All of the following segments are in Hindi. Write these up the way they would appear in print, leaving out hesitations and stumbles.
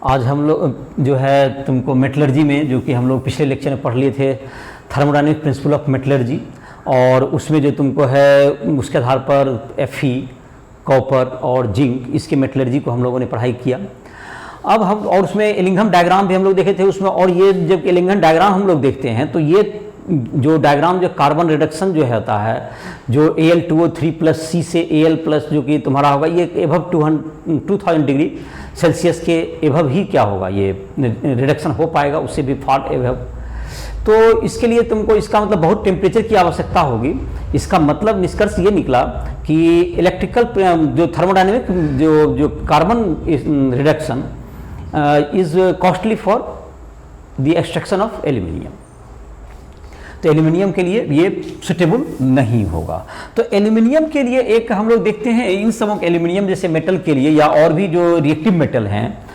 आज हम लोग जो है तुमको मेटलर्जी में, जो कि हम लोग पिछले लेक्चर में पढ़ लिए थे, थर्मोडायनेमिक प्रिंसिपल ऑफ मेटलर्जी, और उसमें जो तुमको है उसके आधार पर Fe, कॉपर और जिंक, इसके मेटलर्जी को हम लोगों ने पढ़ाई किया। अब हम और उसमें एलिंघम डायग्राम भी हम लोग देखे थे उसमें, और ये जब एलिंघम डायग्राम हम लोग देखते हैं तो ये जो डायग्राम जो कार्बन रिडक्शन जो होता है, जो Al2O3 प्लस C से Al प्लस जो कि तुम्हारा होगा, ये एभव 2000 डिग्री सेल्सियस के एभव ही क्या होगा, ये रिडक्शन हो पाएगा, उससे भी फार एभव। तो इसके लिए तुमको इसका मतलब बहुत टेम्परेचर की आवश्यकता होगी। इसका मतलब निष्कर्ष ये निकला कि इलेक्ट्रिकल जो थर्मोडायनेमिक जो carbon reduction is costly for the extraction of aluminium. तो एल्यूमिनियम के लिए ये सुटेबल नहीं होगा। तो एल्यूमिनियम के लिए एक हम लोग देखते हैं, इन सब एल्यूमिनियम जैसे मेटल के लिए या और भी जो रिएक्टिव मेटल हैं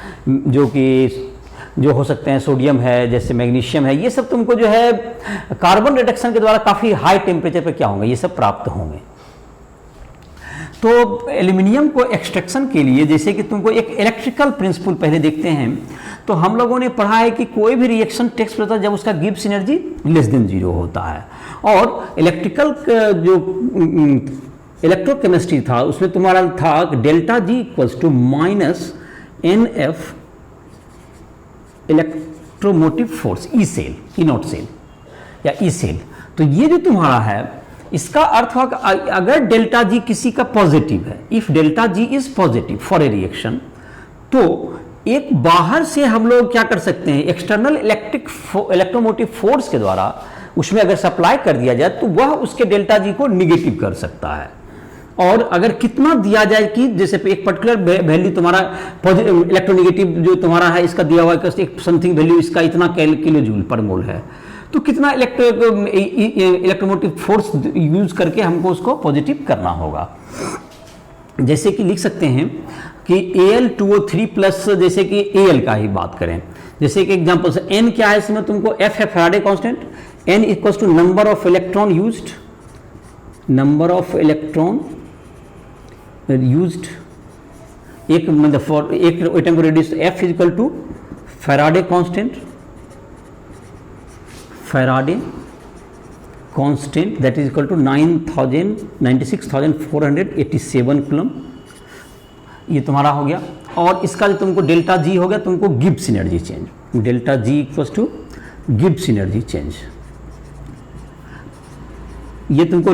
जो हो सकते हैं, सोडियम है, जैसे मैग्नीशियम है, ये सब तुमको जो है कार्बन रिडक्शन के द्वारा काफ़ी हाई टेम्परेचर पे क्या होंगे, ये सब प्राप्त होंगे। तो एल्यूमिनियम को एक्सट्रैक्शन के लिए जैसे कि तुमको एक इलेक्ट्रिकल प्रिंसिपल पहले देखते हैं, तो हम लोगों ने पढ़ा है कि कोई भी रिएक्शन टेक्स होता है जब उसका गिब्स एनर्जी लेस देन 0 होता है। और इलेक्ट्रिकल जो इलेक्ट्रोकेमिस्ट्री था उसमें तुम्हारा था delta G equals to minus NF electromotive force, E cell, E naught cell या ई सेल। तो ये जो तुम्हारा है इसका अर्थ होगा अगर डेल्टा जी किसी का पॉजिटिव है, if delta G is positive for a reaction, तो एक बाहर से हम लोग क्या कर सकते हैं, एक्सटर्नल इलेक्ट्रोमोटिव फोर्स के द्वारा उसमें अगर सप्लाई कर दिया जाए तो वह उसके डेल्टा जी को निगेटिव कर सकता है। और अगर कितना दिया जाए कि जैसे एक पर्टिकुलर वैल्यू तुम्हारा इलेक्ट्रोनेगेटिव जो तुम्हारा है इसका दिया हुआ है, एक समथिंग वैल्यू इसका इतना किलो जूल पर मोल है, तो कितना इलेक्ट्रोमोटिव फोर्स यूज करके हमको उसको पॉजिटिव करना होगा। जैसे कि लिख सकते हैं कि Al2O3 प्लस, जैसे कि Al का ही बात करें, जैसे कि एग्जांपल से n क्या है इसमें तुमको F है Faraday constant, n equals to number of electron used, number of electron used, एक मतलब फॉर एक एटम को radius, F is equal to Faraday constant, Faraday constant that is equal to 96,487 coulomb, ये तुम्हारा हो गया। और इसका जो तुमको डेल्टा जी हो गया, तुमको Gibbs energy change, delta G equals to Gibbs energy change, ये तुमको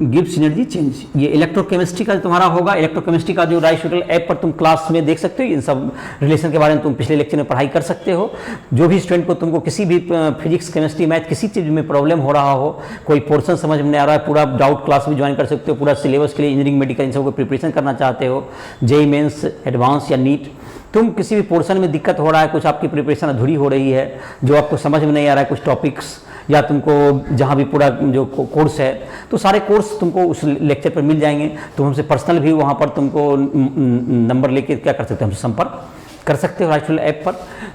गिब्स एनर्जी चेंज, ये इलेक्ट्रोकेमिस्ट्री का तुम्हारा होगा। इलेक्ट्रोकेमिस्ट्री का जो राइसोटल ऐप पर तुम क्लास में देख सकते हो, इन सब रिलेशन के बारे में तुम पिछले लेक्चर में पढ़ाई कर सकते हो। जो भी स्टूडेंट को तुमको किसी भी फिजिक्स, केमिस्ट्री, मैथ किसी चीज़ में प्रॉब्लम हो रहा हो, कोई पोर्शन समझ में नहीं आ रहा है, पूरा डाउट क्लास भी ज्वाइन कर सकते हो, पूरा सिलेबस के लिए इंजीनियरिंग, मेडिकल, इन सबको प्रिपरेशन करना चाहते हो, जेईई मेंस, एडवांस या नीट, तुम किसी भी पोर्शन में दिक्कत हो रहा है, कुछ आपकी प्रिपरेशन अधूरी हो रही है, जो आपको समझ में नहीं आ रहा है कुछ टॉपिक्स, या तुमको जहाँ भी पूरा जो कोर्स है, तो सारे कोर्स तुमको उस लेक्चर पर मिल जाएंगे। तुम हमसे पर्सनल भी वहाँ पर तुमको नंबर लेके क्या कर सकते हो, हमसे संपर्क कर सकते हो राइसोटल ऐप पर।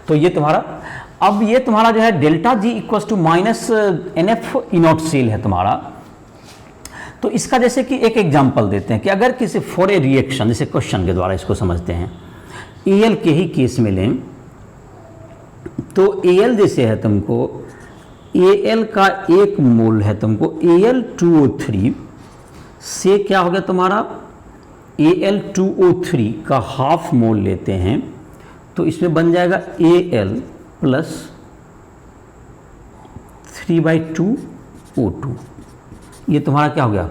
तो ये तुम्हारा, अब ये तुम्हारा जो है delta G equals to minus NF E naught cell है तुम्हारा। तो इसका जैसे कि एक एग्जाम्पल देते हैं कि अगर किसी फॉर ए रिएक्शन, जैसे क्वेश्चन के द्वारा इसको समझते हैं, Al के ही केस में लें तो Al जैसे है तुमको, Al का 1 मोल है तुमको, Al2O3 से क्या हो गया तुम्हारा, Al2O3 का हाफ मोल लेते हैं तो इसमें बन जाएगा Al प्लस 3/2O2, ये तुम्हारा क्या हो गया,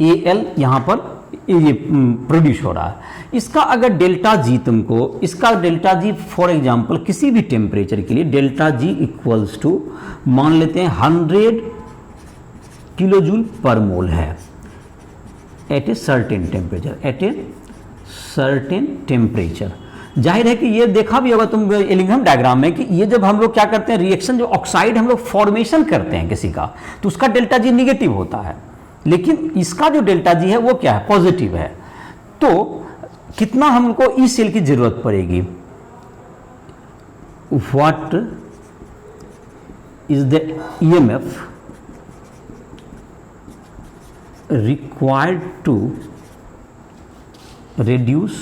Al यहाँ पर ये प्रोड्यूस हो रहा है। इसका अगर डेल्टा जी तुमको, इसका डेल्टा जी फॉर एग्जांपल किसी भी टेम्परेचर के लिए डेल्टा जी इक्वल्स टू मान लेते हैं 100 किलो जूल पर मोल है at a certain temperature, at a certain temperature. जाहिर है कि ये देखा भी होगा तुम एलिंघम डायग्राम में कि ये जब हम लोग क्या करते हैं, रिएक्शन जो ऑक्साइड हम लोग फॉर्मेशन करते हैं किसी का, तो उसका डेल्टा जी निगेटिव होता है, लेकिन इसका जो डेल्टा जी है वो क्या है, पॉजिटिव है। तो कितना हमको ई सेल की जरूरत पड़ेगी, what is the EMF required to reduce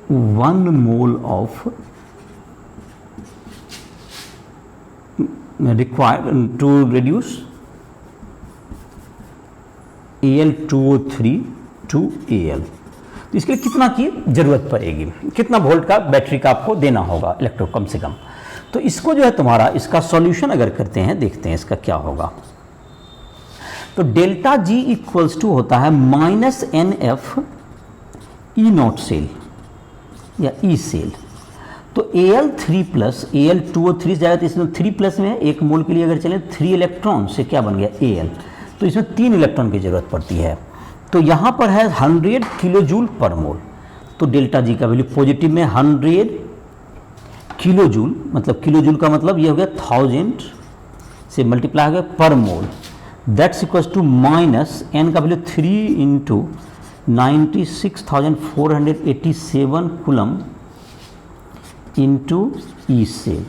1 mole of required to reduce Al2O3 to Al। तो इसके लिए कितना की जरूरत पड़ेगी, कितना वोल्ट का बैटरी का आपको देना होगा इलेक्ट्रो कम से कम। तो इसको जो है तुम्हारा इसका सॉल्यूशन अगर करते हैं, देखते हैं इसका क्या होगा। तो डेल्टा जी इक्वल्स टू होता है -NF ई नॉट सेल या ई सेल। तो Al3 प्लस Al2O3 जाएगा, तो इसमें 3 प्लस में है, एक मोल के लिए अगर चले 3 इलेक्ट्रॉन से क्या बन गया Al, तो इसमें 3 इलेक्ट्रॉन की जरूरत पड़ती है। तो यहाँ पर है 100 किलो जूल पर मोल। तो डेल्टा जी का वैल्यू पॉजिटिव में 100 किलो जूल, मतलब किलो जूल का मतलब ये हो गया 1000 से मल्टीप्लाई हो गया per mole, that's equals to minus n का value 3 into 96,487 coulomb into E cell.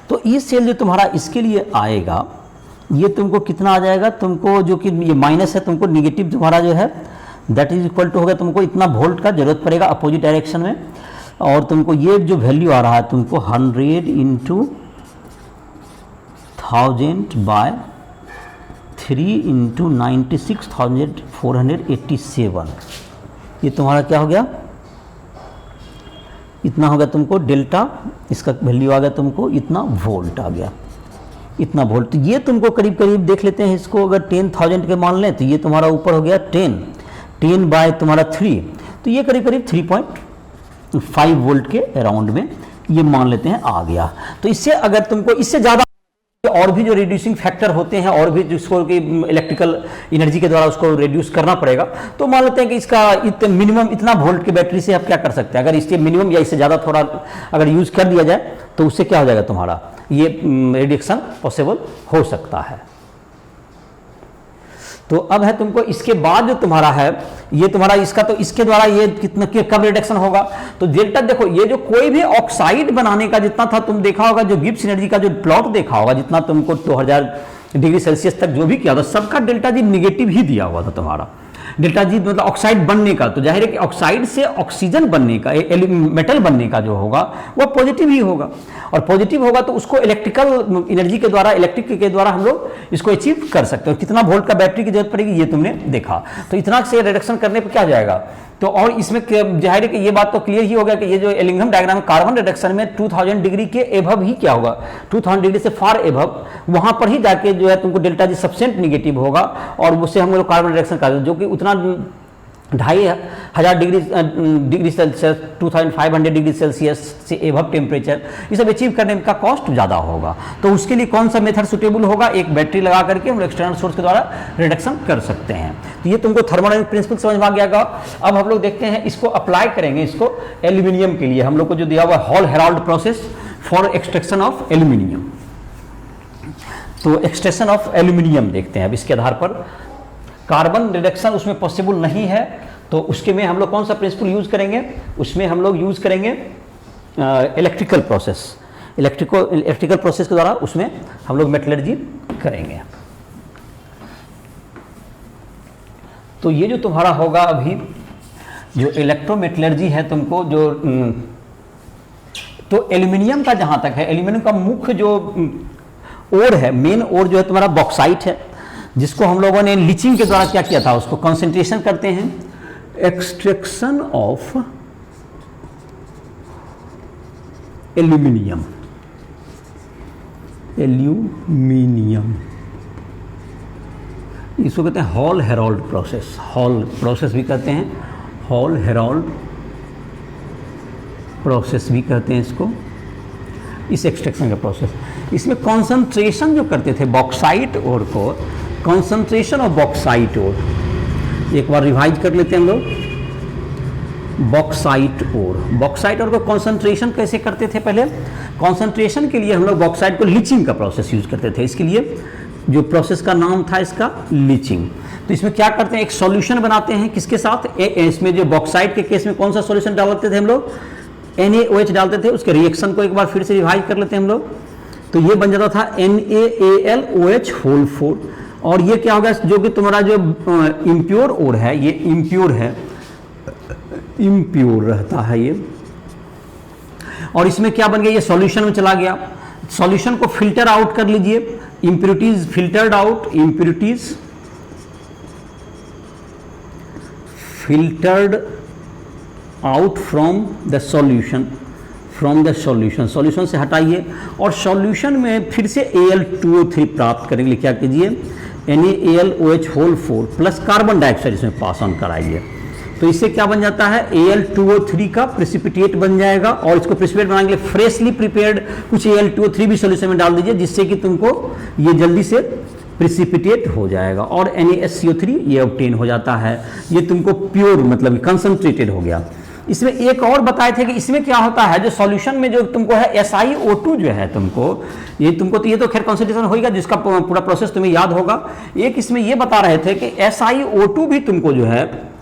तो ई सेल जो तुम्हारा इसके लिए आएगा, ये तुमको कितना आ जाएगा, तुमको जो कि ये माइनस है, तुमको निगेटिव तुम्हारा जो है दैट इज इक्वल टू हो गया, तुमको इतना वोल्ट का जरूरत पड़ेगा अपोजिट डायरेक्शन में। और तुमको ये जो वैल्यू आ रहा है तुमको 100 इंटू 1000 बाय 3 इंटू 96,487, ये तुम्हारा क्या हो गया, इतना हो गया तुमको डेल्टा, इसका वैल्यू आ गया तुमको इतना वोल्ट आ गया, इतना वोल्ट। तो ये तुमको करीब करीब देख लेते हैं इसको, अगर 10,000 के मान लें तो ये तुम्हारा ऊपर हो गया 10 बाय तुम्हारा 3, तो ये करीब करीब 3.5 वोल्ट के अराउंड में ये मान लेते हैं आ गया। तो इससे अगर तुमको इससे ज़्यादा और भी जो रिड्यूसिंग फैक्टर होते हैं और भी जिसको कि इलेक्ट्रिकल एनर्जी के द्वारा उसको रिड्यूस करना पड़ेगा, तो मान लेते हैं कि इसका मिनिमम इतना वोल्ट की बैटरी से आप क्या कर सकते हैं, अगर इससे मिनिमम या इससे ज़्यादा थोड़ा अगर यूज़ कर दिया जाए तो उससे क्या हो जाएगा तुम्हारा ये रिडक्शन पॉसिबल हो सकता है। तो अब है तुमको इसके बाद जो तुम्हारा है ये तुम्हारा इसका, तो इसके द्वारा ये कितना कब रिडक्शन होगा, तो डेल्टा देखो ये जो कोई भी ऑक्साइड बनाने का जितना था तुम देखा होगा, जो गिब्स एनर्जी का जो प्लॉट देखा होगा, जितना तुमको 2000 डिग्री सेल्सियस तक जो भी किया था सबका डेल्टा जी निगेटिव ही दिया हुआ था तुम्हारा। डेल्टा जी मतलब ऑक्साइड बनने का, तो जाहिर है कि ऑक्साइड से ऑक्सीजन बनने का, मेटल बनने का जो होगा वह पॉजिटिव ही होगा, और पॉजिटिव होगा तो उसको इलेक्ट्रिकल एनर्जी के द्वारा, इलेक्ट्रिक के द्वारा हम लोग इसको अचीव कर सकते हैं। कितना वोल्ट का बैटरी की जरूरत पड़ेगी ये तुमने देखा, तो इतना से रिडक्शन करने पर क्या जाएगा। तो और इसमें जाहिर है कि ये बात तो क्लियर ही हो गया कि ये जो एलिंघम डायग्राम कार्बन रिडक्शन में 2000 डिग्री के एभव ही क्या होगा, 2000 डिग्री से फार एभव वहां पर ही जाके जो है तुमको डेल्टा जी सब्सेंट निगेटिव होगा, और उससे हम लोग कार्बन रिडक्शन कर जो कि उतना 2500 डिग्री सेल्सियस 2500 डिग्री सेल्सियस से एभव टेम्परेचर ये सब अचीव करने का कॉस्ट ज़्यादा होगा। तो उसके लिए कौन सा मेथड सुटेबल होगा, एक बैटरी लगा करके हम एक्सटर्नल सोर्स के द्वारा रिडक्शन कर सकते हैं। तो ये तुमको थर्मोडायनामिक प्रिंसिपल समझ में आ गया। अब हम लोग देखते हैं इसको अप्लाई करेंगे, इसको एल्यूमिनियम के लिए हम लोग को जो दिया हुआ hall Herald process for extraction of aluminium. तो एक्सट्रैक्शन ऑफ एल्यूमिनियम देखते हैं। अब इसके आधार पर कार्बन रिडक्शन उसमें पॉसिबल नहीं है, तो उसके में हम लोग कौन सा प्रिंसिपल यूज करेंगे, उसमें हम लोग यूज करेंगे इलेक्ट्रिकल प्रोसेस। इलेक्ट्रिकल प्रोसेस के द्वारा उसमें हम लोग मेटलर्जी करेंगे। तो ये जो तुम्हारा होगा अभी जो इलेक्ट्रोमेटलर्जी है तुमको जो तो एल्यूमिनियम का जहां तक है, एल्यूमिनियम का मुख्य जो ओर है, मेन ओर जो है तुम्हारा बॉक्साइट है, जिसको हम लोगों ने लीचिंग के द्वारा क्या किया था, उसको कंसंट्रेशन करते हैं, एक्सट्रैक्शन ऑफ एल्यूमिनियम। एल्यूमिनियम इसको कहते हैं hall Herald process. Hall process भी कहते हैं, हॉल हेराल्ड प्रोसेस भी कहते हैं इसको, इस एक्सट्रैक्शन का प्रोसेस। इसमें कॉन्सेंट्रेशन जो करते थे बॉक्साइट ओर को, कॉन्सेंट्रेशन ऑफ बॉक्साइट ओर, एक बार रिवाइज कर लेते हैं हम लोग। बॉक्साइट ओर, बॉक्साइट ओर को कॉन्सेंट्रेशन कैसे करते थे पहले, कॉन्सेंट्रेशन के लिए हम लोग बॉक्साइट को लीचिंग का प्रोसेस यूज करते थे। इसके लिए जो प्रोसेस का नाम था इसका लीचिंग। तो इसमें क्या करते हैं, एक सॉल्यूशन बनाते हैं, किसके साथ, इसमें जो बॉक्साइट के केस में कौन सा सॉल्यूशन डालते थे हम लोग, NaOH डालते थे। उसके रिएक्शन को एक बार फिर से रिवाइज कर लेते हैं हम लोग। तो ये बन जाता था NaAlOH होल 4, और ये क्या होगा, जो कि तुम्हारा जो इम्प्योर ओर है, ये इम्प्योर है, इम्प्योर रहता है ये। और इसमें क्या बन गया, ये सॉल्यूशन में चला गया, सॉल्यूशन को फिल्टर आउट कर लीजिए, impurities filtered out, impurities filtered out from the solution, from the solution, solution से हटाइए और सॉल्यूशन में फिर से Al2O3 प्राप्त करने के लिए क्या कीजिए, NaAlOH whole 4 plus carbon dioxide इसमें पास ऑन कराइए। तो इससे क्या बन जाता है, Al2O3 का प्रेसिपिटेट बन जाएगा। और इसको प्रेसिपिटेट बनाने के लिए फ्रेशली प्रिपेयर्ड कुछ Al2O3 भी सॉल्यूशन में डाल दीजिए, जिससे कि तुमको ये जल्दी से प्रेसिपिटेट हो जाएगा और NaSCO3 ये ऑब्टेन हो जाता है। ये तुमको प्योर मतलब कंसंट्रेटेड हो गया। इसमें एक और बताए थे कि इसमें क्या होता है, जो सॉल्यूशन में जो तुमको है SiO2 जो है तुमको तो ये तो खैर कंसंट्रेशन होगा, जिसका पूरा प्रोसेस तुम्हें याद होगा। एक इसमें ये बता रहे थे कि SiO2 भी तुमको जो है,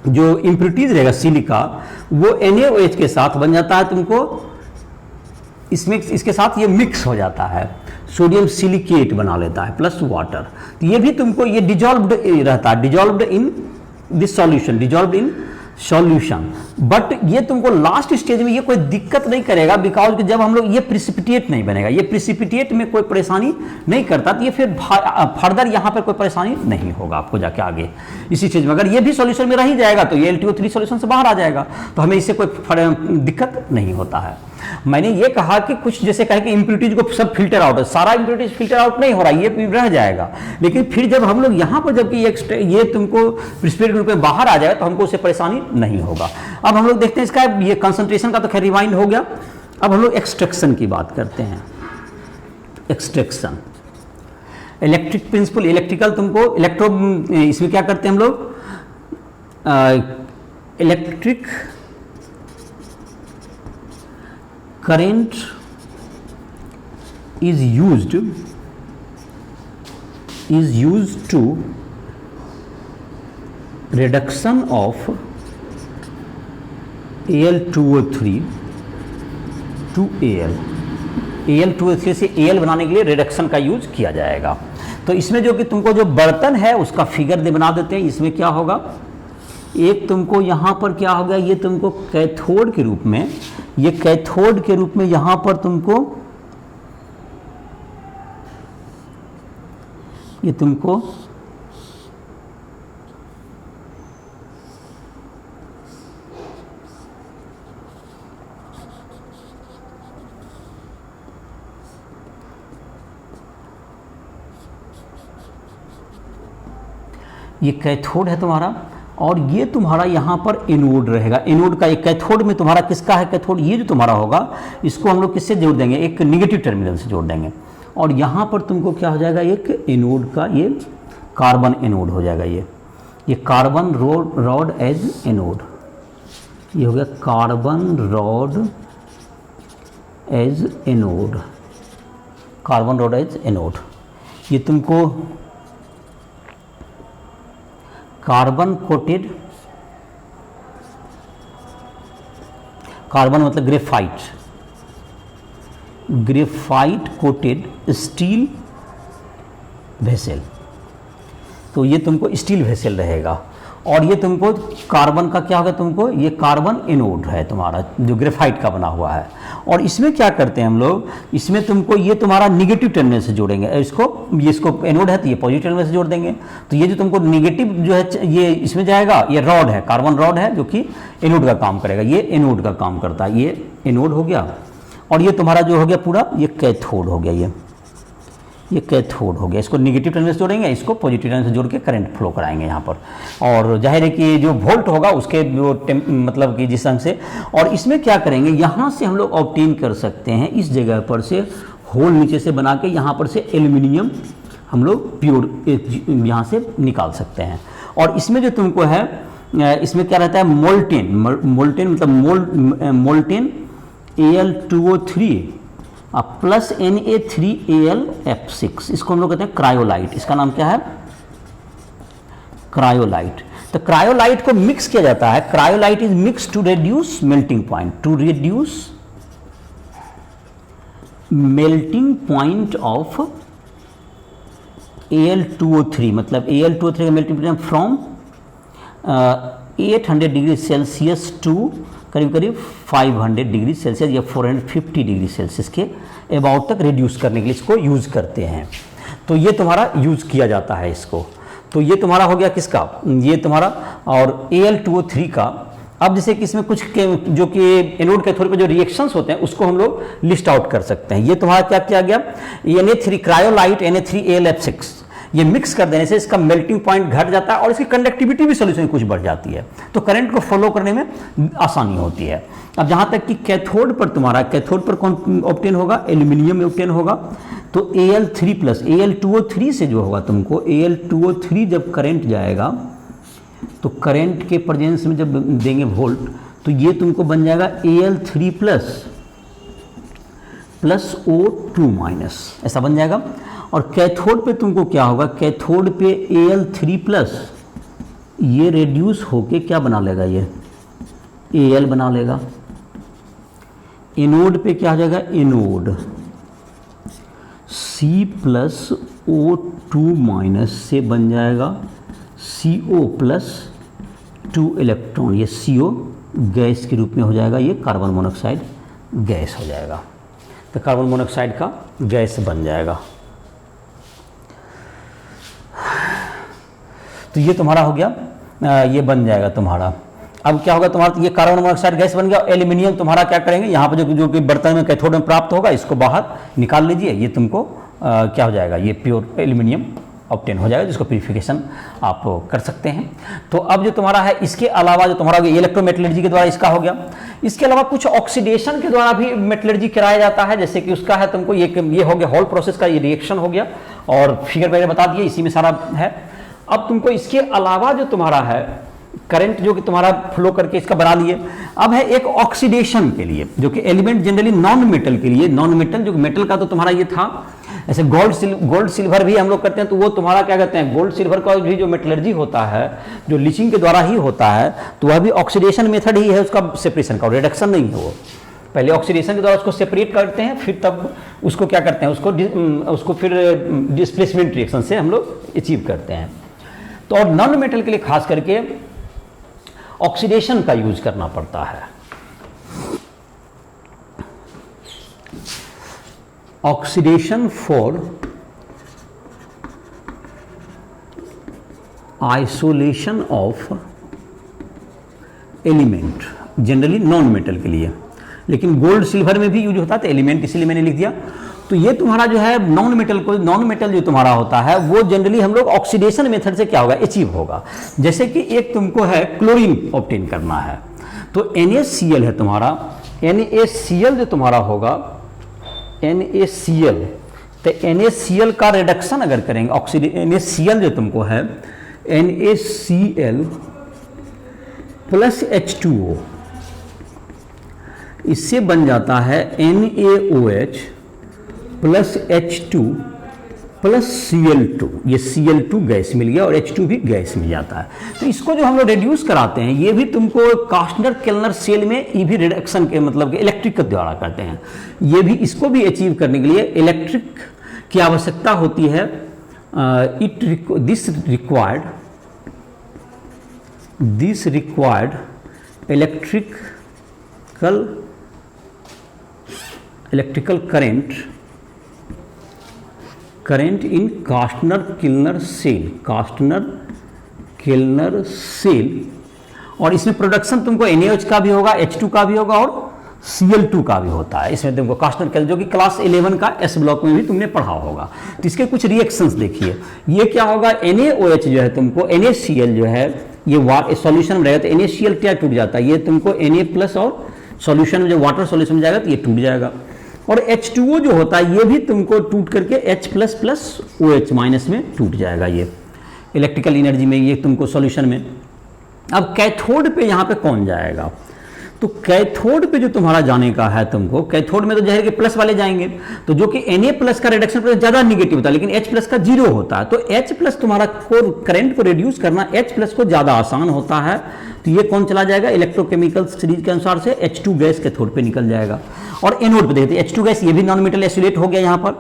जो इम्प्योरिटीज रहेगा सिलिका, वो NaOH के साथ बन जाता है तुमको, इसमें इसके साथ ये मिक्स हो जाता है, सोडियम सिलिकेट बना लेता है प्लस वाटर। तो ये भी तुमको ये डिजॉल्व्ड रहता है, dissolved in this solution, dissolved in solution. But ये तुमको लास्ट स्टेज में ये कोई दिक्कत नहीं करेगा, बिकॉज जब हम लोग ये प्रिसिपिटेट नहीं बनेगा, ये प्रिसिपिटेट में कोई परेशानी नहीं करता, तो ये फिर फर्दर यहाँ पर कोई परेशानी नहीं होगा आपको जाके आगे इसी चीज में। अगर ये भी सॉल्यूशन में रह ही जाएगा तो ये Al2O3 सॉल्यूशन से बाहर आ जाएगा, तो हमें इससे कोई दिक्कत नहीं होता है। मैंने ये कहा कि कुछ जैसे कहे कि इम्प्योरिटीज को सब फिल्टर आउट है, सारा इम्प्योरिटीज फिल्टर आउट नहीं हो रहा, ये रह जाएगा। लेकिन फिर जब हम लोग यहाँ पर जबकि ये तुमको प्रिसिपिटेट रूप में बाहर आ जाएगा तो हमको उससे परेशानी नहीं होगा। अब हम लोग देखते हैं इसका ये कंसंट्रेशन का तो खैर रिवाइंड हो गया। अब हम लोग एक्सट्रैक्शन की बात करते हैं। एक्सट्रैक्शन, इलेक्ट्रिक प्रिंसिपल, इलेक्ट्रिकल तुमको इलेक्ट्रो, इसमें क्या करते हैं हम लोग, electric current is used to reduction of Al2O3 to Al, Al2O3 से Al बनाने के लिए रिडक्शन का यूज किया जाएगा। तो इसमें जो कि तुमको जो बर्तन है उसका फिगर बना देते हैं। इसमें क्या होगा, एक तुमको यहाँ पर क्या होगा, ये तुमको कैथोड के रूप में, ये कैथोड के रूप में यहाँ पर तुमको ये तुमको ये कैथोड है तुम्हारा, और ये तुम्हारा यहाँ पर एनोड रहेगा। एनोड का एक कैथोड में तुम्हारा किसका है कैथोड, ये जो तुम्हारा होगा इसको हम लोग किससे जोड़ देंगे, एक निगेटिव टर्मिनल से जोड़ देंगे। और यहाँ पर तुमको क्या हो जाएगा, एक एनोड का ये कार्बन एनोड हो जाएगा। ये कार्बन रॉड एज एनोड, ये हो गया carbon rod as anode, carbon rod as anode. ये तुमको कार्बन कोटेड, कार्बन मतलब graphite, graphite coated steel vessel, तो ये तुमको स्टील वेसल रहेगा। और ये तुमको कार्बन का क्या होगा, तुमको ये कार्बन एनोड है तुम्हारा जो ग्रेफाइट का बना हुआ है। और इसमें क्या करते हैं हम लोग, इसमें तुमको ये तुम्हारा निगेटिव टर्मिनल से जोड़ेंगे, इसको एनोड है तो ये पॉजिटिव टर्मिनल से जोड़ देंगे। तो ये जो तुमको निगेटिव जो है ये इसमें जाएगा, ये रॉड है, कार्बन रॉड है जो कि एनोड का काम करेगा, ये एनोड का काम करता है, ये एनोड हो गया। और ये तुम्हारा जो हो गया पूरा ये कैथोड हो गया, ये कैथोड हो गया। इसको निगेटिव टर्मिनल से जोड़ेंगे, इसको पॉजिटिव टर्मिनल से जोड़ के करंट फ्लो कराएंगे यहाँ पर। और जाहिर है कि जो वोल्ट होगा उसके जो मतलब कि जिस ढंग से, और इसमें क्या करेंगे, यहाँ से हम लोग ऑब्टेन कर सकते हैं, इस जगह पर से होल नीचे से बना के यहाँ पर से एल्यूमिनियम हम लोग प्योर यहाँ से निकाल सकते हैं। और इसमें जो तुमको है, इसमें क्या रहता है, मोल्टेन, मोल्टेन मतलब मोल्टेन Al2O3 प्लस Na3AlF6, इसको हम लोग कहते हैं क्रायोलाइट। इसका नाम क्या है, क्रायोलाइट। तो क्रायोलाइट को मिक्स किया जाता है, cryolite is mix to reduce melting point, to reduce melting point of Al2O3, मतलब Al2O3 का melting point from 800 degree Celsius to करीब करीब 500 डिग्री सेल्सियस या 450 डिग्री सेल्सियस के अबाउट तक रिड्यूस करने के लिए इसको यूज़ करते हैं। तो ये तुम्हारा यूज़ किया जाता है इसको। तो ये तुम्हारा हो गया किसका, ये तुम्हारा और Al2O3 का। अब जैसे कि इसमें कुछ जो कि एनोड कैथोड पे जो रिएक्शंस होते हैं उसको हम लोग लिस्ट आउट कर सकते हैं। ये तुम्हारा क्या किया गया, Na3 क्रायोलाइट Na3AlF6 ये मिक्स कर देने से इसका मेल्टिंग पॉइंट घट जाता है और इसकी कंडक्टिविटी भी सोल्यूशन में कुछ बढ़ जाती है, तो करंट को फॉलो करने में आसानी होती है। अब जहाँ तक कि कैथोड पर तुम्हारा, कैथोड पर कौन ऑब्टेन होगा, एल्यूमिनियम ऑब्टेन होगा। तो Al3 प्लस Al2O3 से जो होगा तुमको, Al2O3 जब करंट जाएगा तो करंट के प्रेजेंस में जब देंगे वोल्ट, तो ये तुमको बन जाएगा Al3 प्लस O2 माइनस, ऐसा बन जाएगा। और कैथोड पे तुमको क्या होगा, कैथोड पे Al3 प्लस ये रेड्यूस होके क्या बना लेगा, ये Al बना लेगा। एनोड पे क्या हो जाएगा, anode C plus O2 minus से बन जाएगा CO प्लस 2 इलेक्ट्रॉन, ये CO गैस के रूप में हो जाएगा, ये कार्बन मोनोऑक्साइड गैस हो जाएगा। तो कार्बन मोनोऑक्साइड का गैस बन जाएगा। तो ये तुम्हारा हो गया, ये बन जाएगा तुम्हारा। अब क्या होगा तुम्हारा, ये कार्बन मोनोऑक्साइड गैस बन गया। एल्यूमिनियम तुम्हारा क्या करेंगे, यहाँ पर जो कि बर्तन में कैथोड में प्राप्त होगा इसको बाहर निकाल लीजिए, ये तुमको क्या हो जाएगा, ये प्योर एल्यूमिनियम ऑब्टेन हो जाएगा, जिसको प्यूरिफिकेशन आप कर सकते हैं। तो अब जो तुम्हारा है, इसके अलावा जो तुम्हारा इलेक्ट्रोमेटलर्जी के द्वारा इसका हो गया, इसके अलावा कुछ ऑक्सीडेशन के द्वारा भी मेटलर्जी कराया जाता है। जैसे कि उसका है तुमको ये हो गया होल प्रोसेस का ये रिएक्शन हो गया, और फिगर मैंने बता दिया, इसी में सारा है। अब तुमको इसके अलावा जो तुम्हारा है करंट जो कि तुम्हारा फ्लो करके इसका बना लिए। अब है एक ऑक्सीडेशन के लिए, जो कि एलिमेंट जनरली नॉन मेटल के लिए, नॉन मेटल जो मेटल का तो तुम्हारा ये था, ऐसे गोल्ड सिल्वर भी हम लोग करते हैं, तो वो तुम्हारा क्या कहते हैं, गोल्ड सिल्वर का भी जो मेटलर्जी होता है जो लीचिंग के द्वारा ही होता है, तो वह भी ऑक्सीडेशन मेथड ही है उसका, सेपरेशन का, रिडक्शन नहीं है वो। पहले ऑक्सीडेशन के द्वारा उसको सेपरेट करते हैं, फिर तब उसको क्या करते हैं, उसको फिर डिस्प्लेसमेंट रिएक्शन से हम लोग अचीव करते हैं। तो और नॉन मेटल के लिए खास करके ऑक्सीडेशन का यूज करना पड़ता है। Oxidation for isolation of element, generally non metal के लिए, लेकिन गोल्ड सिल्वर में भी यूज होता है, तो एलिमेंट इसीलिए मैंने लिख दिया। तो ये तुम्हारा जो है नॉन मेटल जो तुम्हारा होता है वो जनरली हम लोग ऑक्सीडेशन मेथड से क्या होगा, अचीव होगा। जैसे कि एक तुमको है क्लोरीन ऑब्टेन करना है, तो NaCl है तुम्हारा, NaCl जो तुम्हारा होगा NaCl, तो NaCl का रिडक्शन अगर करेंगे, NaCl जो तुमको है NaCl प्लस H2O, इससे बन जाता है NaOH plus H2 plus Cl2, ये Cl2 गैस मिल गया और H2 भी गैस मिल जाता है। तो इसको जो हम लोग रिड्यूस कराते हैं, ये भी तुमको कास्टनर केल्नर सेल में ये भी रिडक्शन के मतलब कि इलेक्ट्रिक के द्वारा करते हैं। ये भी इसको भी अचीव करने के लिए इलेक्ट्रिक की आवश्यकता होती है। This required electrical current in Castner Kellner cell, और इसमें प्रोडक्शन तुमको NaOH का भी होगा, H2 का भी होगा और Cl2 का भी होता है। इसमें तुमको कास्टनर केल्नर, जो कि क्लास 11 का S ब्लॉक में भी तुमने पढ़ा होगा। तो इसके कुछ रिएक्शंस देखिए, ये क्या होगा, NaOH जो है तुमको, NaCl जो है ये सॉल्यूशन में रहेगा तो NaCl क्या टूट जाता है, ये तुमको Na प्लस और सॉल्यूशन में जब वाटर सॉल्यूशन में जाएगा तो ये टूट जाएगा। और H2O जो होता है ये भी तुमको टूट करके H plus plus OH minus में टूट जाएगा, ये इलेक्ट्रिकल एनर्जी में, ये तुमको सॉल्यूशन में। अब कैथोड पे यहाँ पे कौन जाएगा, तो कैथोड पे जो तुम्हारा जाने का है तुमको, कैथोड में तो जहर के प्लस वाले जाएंगे, तो जो कि Na प्लस का रिडक्शन ज़्यादा निगेटिव होता है, लेकिन H प्लस का 0 होता है, तो H प्लस तुम्हारा करंट को रिड्यूस करना H प्लस को ज़्यादा आसान होता है। तो ये कौन चला जाएगा, इलेक्ट्रोकेमिकल सीरीज के अनुसार से H2 गैस कैथोड पे निकल जाएगा। और एनोड पे देखते हैं H2 गैस, ये भी नॉन मेटल एसोलेट हो गया यहाँ पर।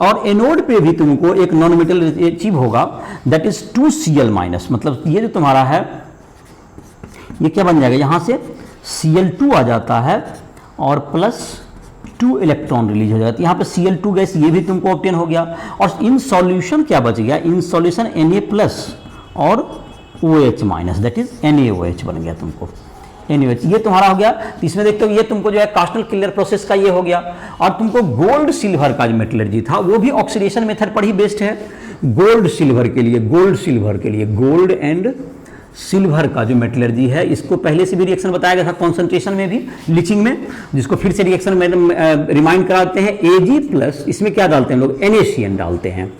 और एनोड पे भी तुमको एक नॉन मेटल अचीव होगा, दैट इज 2Cl माइनस, मतलब ये जो तुम्हारा है ये क्या बन जाएगा, यहाँ से Cl2 आ जाता है और प्लस 2 इलेक्ट्रॉन रिलीज हो जाता है। यहाँ पे Cl2 गैस ये भी तुमको ऑब्टेन हो गया, और इन सॉल्यूशन क्या बच गया, इन सॉल्यूशन Na प्लस और OH minus, that is NaOH बन गया तुमको, NaOH ये तुम्हारा हो गया। तो इसमें देखते हो ये तुमको जो है कास्टल क्लियर प्रोसेस का ये हो गया। और तुमको गोल्ड सिल्वर का जो मेटलर्जी था वो भी ऑक्सीडेशन मेथड पर ही बेस्ड है। गोल्ड सिल्वर के लिए, गोल्ड एंड सिल्वर का जो मेटलर्जी है, इसको पहले से भी रिएक्शन बताया गया था कॉन्सेंट्रेशन में भी, लीचिंग में, जिसको फिर से रिएक्शन में रिमाइंड कराते हैं। Ag प्लस इसमें क्या डालते हैं लोग, NaCN डालते हैं,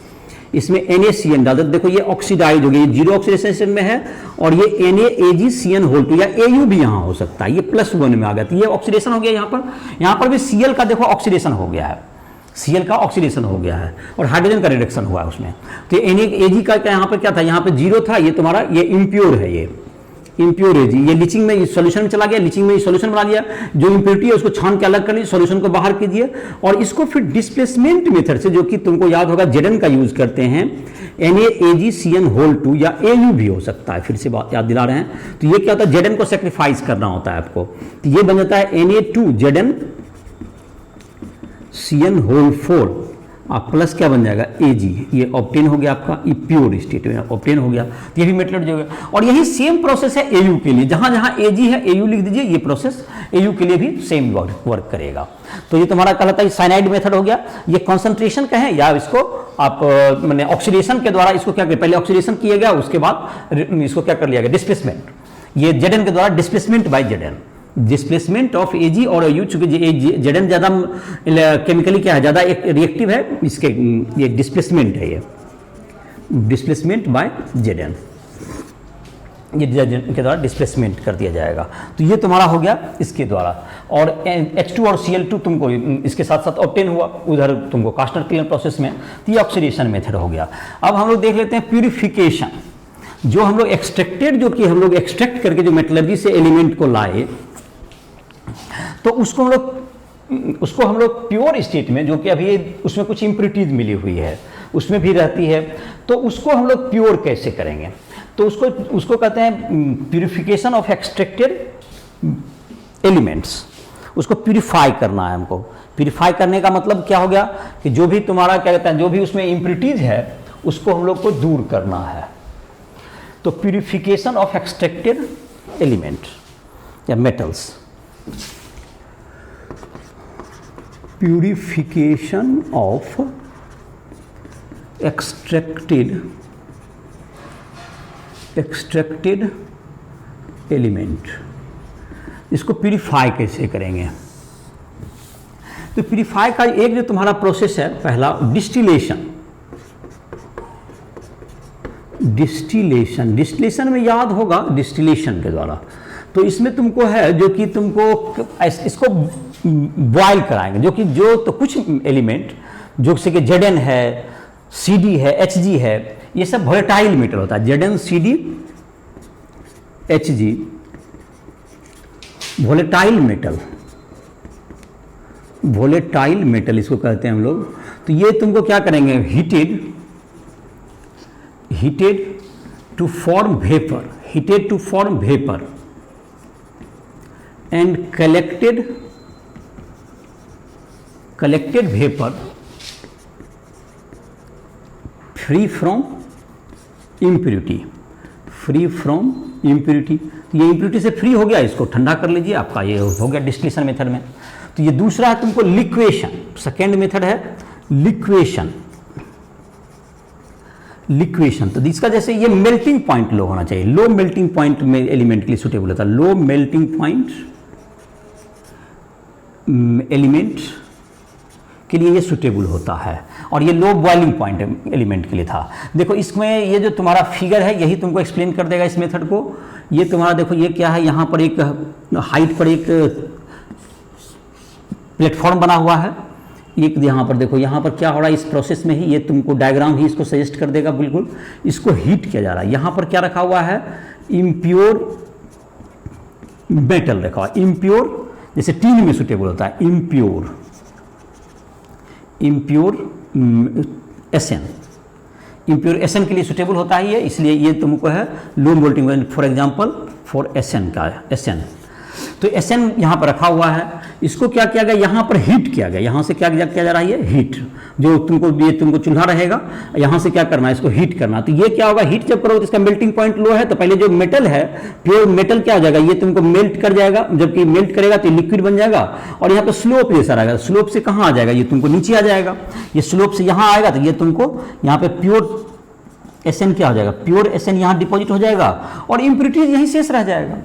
इसमें NaCN डालते हैं। देखो ये ऑक्सीडाइज हो गया, ये जीरो ऑक्सीडेशन में है, और ये NaAgCN2 या Au भी यहाँ हो सकता है, ये +1 में आ गया, तो ये ऑक्सीडेशन हो गया। यहाँ पर भी Cl का देखो ऑक्सीडेशन हो गया है, Cl का ऑक्सीडेशन हो गया है, और हाइड्रोजन का रिडक्शन हुआ है उसमें। तो Ag का यहाँ पर क्या था, यहाँ पे 0 था, ये तुम्हारा ये इम्प्योर है, ये इम्प्योर Ag, ये लीचिंग में सॉल्यूशन में चला गया, लीचिंग में सॉल्यूशन बना लिया, जो इम्प्योरिटी है उसको छान के अलग कर लीजिए, सॉल्यूशन को बाहर कीजिए, और इसको फिर डिस्प्लेसमेंट मेथड से, जो कि तुमको याद होगा Zn का यूज करते हैं, NaAgCN2 या Au भी हो सकता है, फिर से बात याद दिला रहे हैं। तो ये क्या होता है, Zn को सेक्रीफाइस करना होता है आपको, तो ये बन जाता है Na2Zn CN4 प्लस क्या बन जाएगा Ag, ये ऑब्टेन हो गया आपका, ये प्योर स्टेट में ऑब्टेन हो गया, तो ये भी मेटलर्जी हो गया। और यही सेम प्रोसेस है Au के लिए, जहां जहां Ag है Au लिख दीजिए, ये प्रोसेस Au के लिए भी सेम वर्क करेगा। तो ये तुम्हारा कहलाता है साइनाइड मेथड हो गया। ये कॉन्सेंट्रेशन कहें या इसको आप मैंने ऑक्सीडेशन के द्वारा इसको क्या किया, पहले ऑक्सीडेशन किया गया, उसके बाद इसको क्या कर लिया गया, डिस्प्लेसमेंट, ये Zn के द्वारा displacement bye Zn, displacement of Ag और Au, चूंकि Zn ज़्यादा केमिकली क्या है, ज़्यादा एक रिएक्टिव है, इसके ये डिस्प्लेसमेंट है, ये डिस्प्लेसमेंट बाय Zn, ये Zn के द्वारा डिस्प्लेसमेंट कर दिया जाएगा। तो ये तुम्हारा हो गया इसके द्वारा, और H2 और Cl2 तुमको इसके साथ साथ ऑब्टेन हुआ उधर तुमको कास्टर क्लियर प्रोसेस में, तो ये ऑक्सीडेशन मेथड हो गया। अब हम लोग देख लेते हैं प्यूरिफिकेशन, जो हम लोग एक्सट्रैक्टेड, जो कि हम लोग एक्सट्रैक्ट करके जो मेटलर्जी से एलिमेंट को लाए, तो उसको हम लोग प्योर स्टेट में, जो कि अभी उसमें कुछ इम्प्योरिटीज मिली हुई है उसमें भी रहती है, तो उसको हम लोग प्योर कैसे करेंगे, तो उसको कहते हैं प्यूरिफिकेशन ऑफ एक्सट्रैक्टेड एलिमेंट्स। उसको प्यूरिफाई करना है हमको। प्यूरिफाई करने का मतलब क्या हो गया कि जो भी तुम्हारा क्या कहते हैं, जो भी उसमें इम्प्योरिटीज है उसको हम लोग को दूर करना है। तो प्यूरिफिकेशन ऑफ एक्सट्रैक्टेड एलिमेंट या metals, purification of extracted element, इसको प्यूरिफाई कैसे करेंगे। तो प्यूरिफाई का एक जो तुम्हारा प्रोसेस है, पहला डिस्टिलेशन में याद होगा, डिस्टिलेशन के द्वारा। तो इसमें तुमको है जो कि तुमको इसको बॉयल कराएंगे, जो तो कुछ एलिमेंट जो से कि Zn है, Cd है, Hg है, ये सब वोलेटाइल मेटल होता है। Zn, Cd, Hg volatile metal इसको कहते हैं हम लोग। तो ये तुमको क्या करेंगे, heated to form vapour and collected vapour free from impurity. तो ये इम्प्योरिटी से फ्री हो गया, इसको ठंडा कर लीजिए, आपका ये हो गया डिस्टिलेशन मेथड में। तो ये दूसरा है तुमको लिक्वेशन, सेकेंड मेथड है लिक्वेशन। तो इसका जैसे ये मेल्टिंग पॉइंट लो होना चाहिए, लो मेल्टिंग पॉइंट में एलिमेंट के लिए सुटेबल होता है, लो मेल्टिंग पॉइंट एलिमेंट के लिए ये सुटेबल होता है, और ये लो बॉइलिंग पॉइंट एलिमेंट के लिए था। देखो इसमें ये जो तुम्हारा फिगर है यही तुमको एक्सप्लेन कर देगा इस मेथड को। ये तुम्हारा देखो ये क्या है, यहाँ पर एक हाइट पर एक प्लेटफॉर्म बना हुआ है, एक यहाँ पर देखो, यहाँ पर क्या हो रहा है इस प्रोसेस में ही, ये तुमको डायग्राम ही इसको सजेस्ट कर देगा बिल्कुल। इसको हीट किया जा रहा है, यहाँ पर क्या रखा हुआ है, इम्प्योर मेटल रखा हुआ, इम्प्योर जैसे टीन में सुटेबल होता है, इम्प्योर SN इम्प्योर एसएन के लिए सुटेबल होता है ये, इसलिए ये तुमको है low melting, for example for SN का एसएन। तो एसएन यहाँ पर रखा हुआ है, इसको क्या किया गया, यहाँ पर हीट किया गया, यहाँ से क्या किया जा रहा है, ये हीट, जो तुमको चूल्हा रहेगा, यहाँ से क्या करना है, इसको हीट करना। तो ये क्या होगा, हीट जब करोगे तो इसका मेल्टिंग पॉइंट लो है, तो पहले जो मेटल है, प्योर मेटल क्या हो जाएगा, ये तुमको मेल्ट कर जाएगा, जबकि मेल्ट करेगा तो लिक्विड बन जाएगा, और यहाँ पे स्लोप जैसा रहेगा, स्लोप से कहाँ आ जाएगा, ये तुमको नीचे आ जाएगा, ये स्लोप से यहाँ आएगा, तो ये तुमको यहाँ पे प्योर एसएन क्या हो जाएगा, प्योर एसएन यहाँ डिपॉजिट हो जाएगा, और इम्प्योरिटीज यहीं शेष रह जाएगा।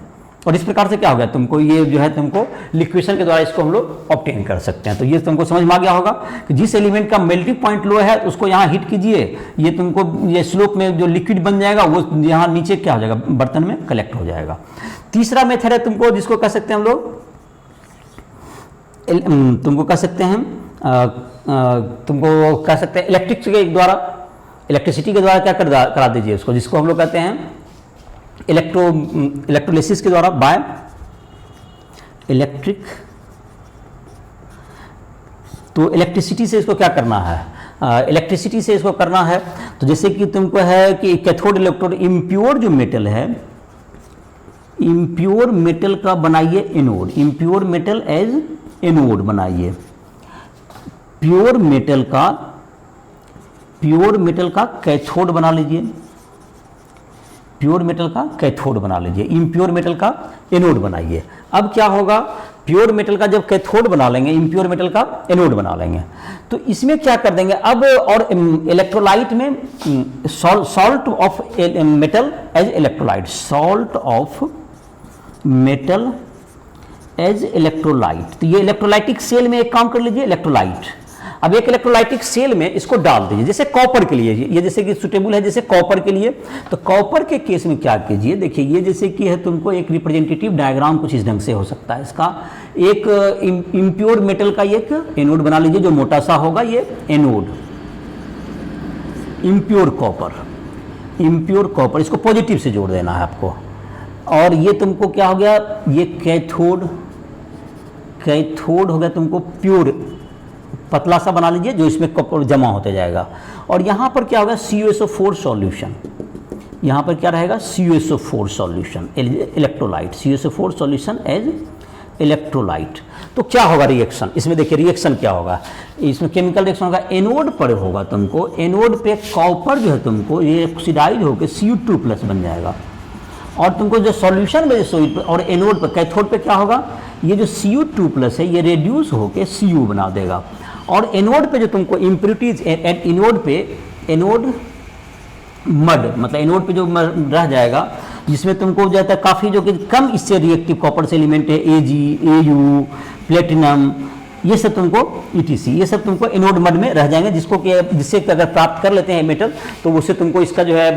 और इस प्रकार से क्या हो गया, तुमको ये जो है तुमको लिक्वेशन के द्वारा इसको हम लोग ऑब्टेन कर सकते हैं। तो ये तुमको समझ में आ गया होगा कि जिस एलिमेंट का मेल्टिंग पॉइंट लो है उसको यहाँ हीट कीजिए, ये तुमको ये स्लोप में जो लिक्विड बन जाएगा वो यहाँ नीचे क्या हो जाएगा, बर्तन में कलेक्ट हो जाएगा। तीसरा मेथड है तुमको, जिसको कह सकते हैं हम लोग, तुमको कह सकते हैं तुमको कह सकते हैं इलेक्ट्रिक के द्वारा, इलेक्ट्रिसिटी के द्वारा क्या करा दीजिए उसको, जिसको हम लोग कहते हैं इलेक्ट्रोलिसिस के द्वारा, बाय इलेक्ट्रिक। तो इलेक्ट्रिसिटी से इसको क्या करना है, इलेक्ट्रिसिटी से इसको करना है, तो जैसे कि तुमको है कि कैथोड इलेक्ट्रोड, इम्प्योर जो मेटल है, इम्प्योर मेटल का बनाइए anode, impure metal as anode बनाइए, प्योर मेटल का कैथोड बना लीजिए, प्योर मेटल का कैथोड बना लीजिए, इम्प्योर मेटल का एनोड बनाइए। अब क्या होगा, प्योर मेटल का जब कैथोड बना लेंगे, इम्प्योर मेटल का एनोड बना लेंगे, तो इसमें क्या कर देंगे अब, और इलेक्ट्रोलाइट में salt of metal as electrolyte, salt of metal as electrolyte. तो ये इलेक्ट्रोलाइटिक सेल में एक काम कर लीजिए, इलेक्ट्रोलाइट। अब एक इलेक्ट्रोलाइटिक सेल में इसको डाल दीजिए, जैसे कॉपर के लिए, ये जैसे कि सुटेबल है जैसे कॉपर के लिए, तो कॉपर के केस में क्या कीजिए, देखिए ये जैसे कि है तुमको एक रिप्रेजेंटेटिव डायग्राम कुछ इस ढंग से हो सकता है इसका, एक इम्प्योर मेटल का एक एनोड बना लीजिए जो मोटा सा होगा, ये एनोड, इम्प्योर कॉपर, इसको पॉजिटिव से जोड़ देना है आपको, और ये तुमको क्या हो गया, ये कैथोड हो गया तुमको प्योर, पतला सा बना लीजिए जो इसमें कॉपर जमा होते जाएगा, और यहाँ पर क्या होगा, CuSO4 सॉल्यूशन, यहाँ पर क्या रहेगा, CuSO4 solution, electrolyte, CuSO4 solution as electrolyte. तो क्या होगा रिएक्शन, इसमें देखिए रिएक्शन क्या होगा, इसमें केमिकल रिएक्शन होगा, एनोड पर होगा तुमको, एनोड पे कॉपर जो है तुमको ये ऑक्सीडाइज होकर Cu2+ बन जाएगा, और तुमको जो सॉल्यूशन में और एनोड पर, कैथोड पे क्या होगा, ये जो Cu2+ है ये रेड्यूस होकर Cu बना देगा, और एनोड पे जो तुमको इम्प्योरिटीज, एनोड मड, मतलब एनोड पे जो रह जाएगा, जिसमें तुमको जाता है काफ़ी जो कि कम इससे रिएक्टिव कॉपर से एलिमेंट है, Ag, Au, प्लेटिनम, ये सब तुमको ETC, ये सब तुमको एनोड मड में रह जाएंगे, जिससे अगर प्राप्त कर लेते हैं मेटल तो उससे तुमको इसका जो है